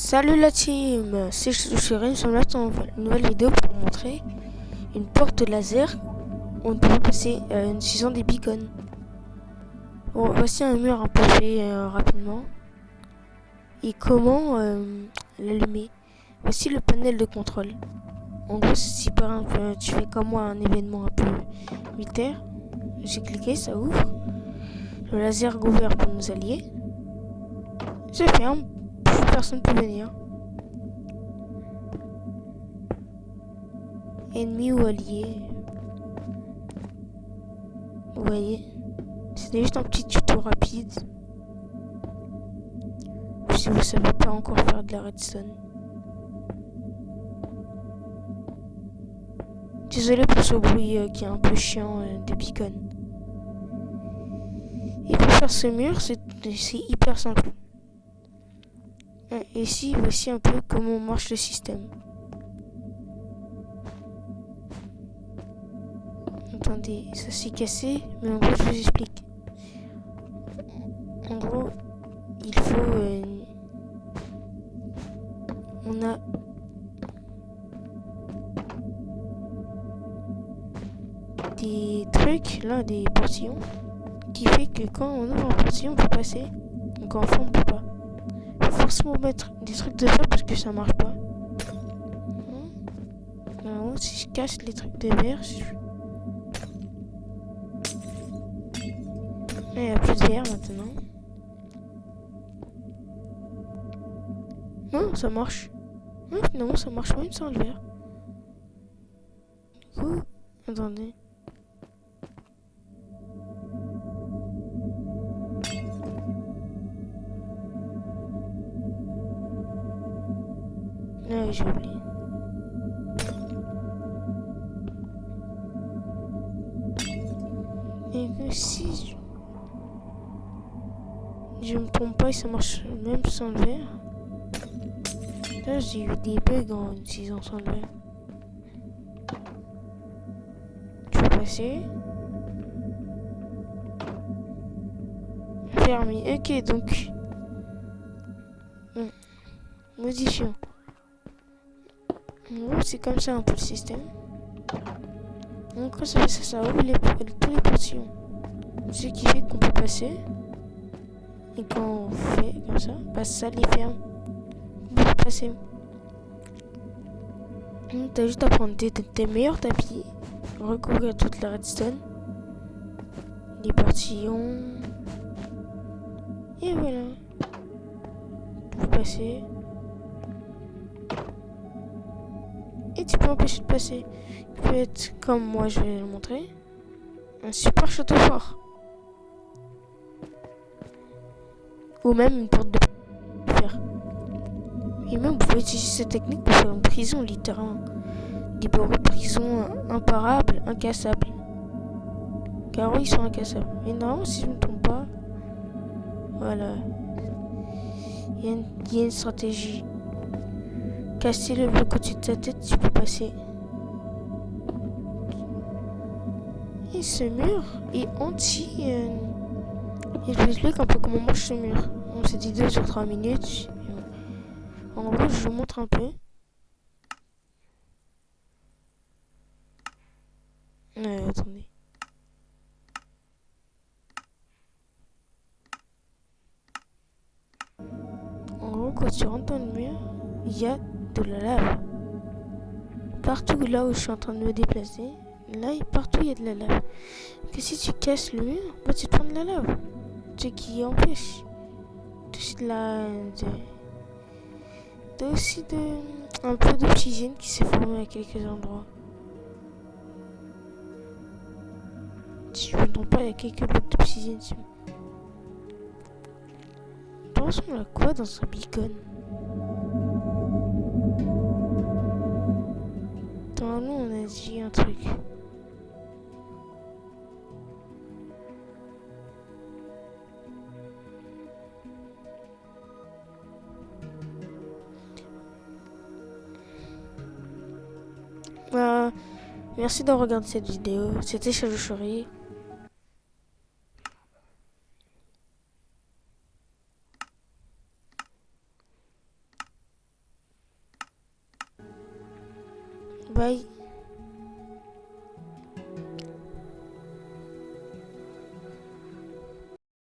Salut la team, c'est Chérie, nous sommes là dans une nouvelle vidéo pour vous montrer une porte laser où on peut passer en utilisant des beacons. Bon, voici un mur un peu fait rapidement. Et comment l'allumer? Voici le panel de contrôle. En gros, si par exemple tu fais comme moi un événement un peu militaire, j'ai cliqué, ça ouvre. Le laser gouverne pour nos alliés. Je ferme, plus personne ne peut venir. Ennemi ou allié. Vous voyez, c'était juste un petit tuto rapide. Si vous savez pas encore faire de la redstone. Désolé pour ce bruit qui est un peu chiant des beacons. Et pour faire ce mur, c'est hyper simple. Et ici, voici un peu comment marche le système. Attendez, ça s'est cassé, mais en gros, je vous explique. En gros, il faut... on a... des trucs, là, des portillons, qui fait que quand on ouvre un portillon, on peut passer. Donc en fond, on peut pas. Faut forcément mettre des trucs de verre parce que ça marche pas. Alors, si je casse les trucs de verre, il n'y a plus de verre maintenant. Non, ça marche. Finalement, ça marche même sans le verre. Du coup, attendez. Ah oui, j'ai oublié. Et que si je me trompe pas, ça marche même sans le verre. Là, j'ai eu des bugs en utilisant sans le verre. Je peux passer. Permis. Ok, donc. Modifions. En gros, c'est comme ça un peu le système. Donc, quand ça fait ça, ça ouvre tous les portillons. Ce qui fait qu'on peut passer. Et quand on fait comme ça, bah ça les ferme. On peut passer. T'as juste à prendre tes meilleurs tapis, recouvrir toute la redstone, les portillons, et voilà. Tu peux passer. Et tu peux empêcher de passer. Tu peux être comme moi, je vais le montrer, un super château fort. Ou même une porte de fer. Et même vous pouvez utiliser cette technique pour faire une prison littéralement. Des prisons imparables, incassables. Car oui, ils sont incassables. Mais non, si je ne me trompe pas, voilà. Il y a une stratégie. Casser le bloc au-dessus de ta tête, tu peux passer. Et ce mur est anti... Et je vous explique un peu comment marche ce mur. On s'est dit 2 sur 3 minutes. En gros, je vous montre un peu. Attendez. En gros, quand tu rentres dans le mur, il y a de la lave. Partout là où je suis en train de me déplacer, là, partout il y a de la lave. Que si tu casses le mur, bah, tu te prends de la lave. Ce qui empêche. T'as aussi un peu d'oxygène qui s'est formé à quelques endroits. Si je ne me trompe pas, il y a quelques blocs d'oxygène dessus. Ça ressemble à quoi dans un beacon? Normalement, on a dit un truc. Merci d'avoir regardé cette vidéo. C'était Chérie. Bye.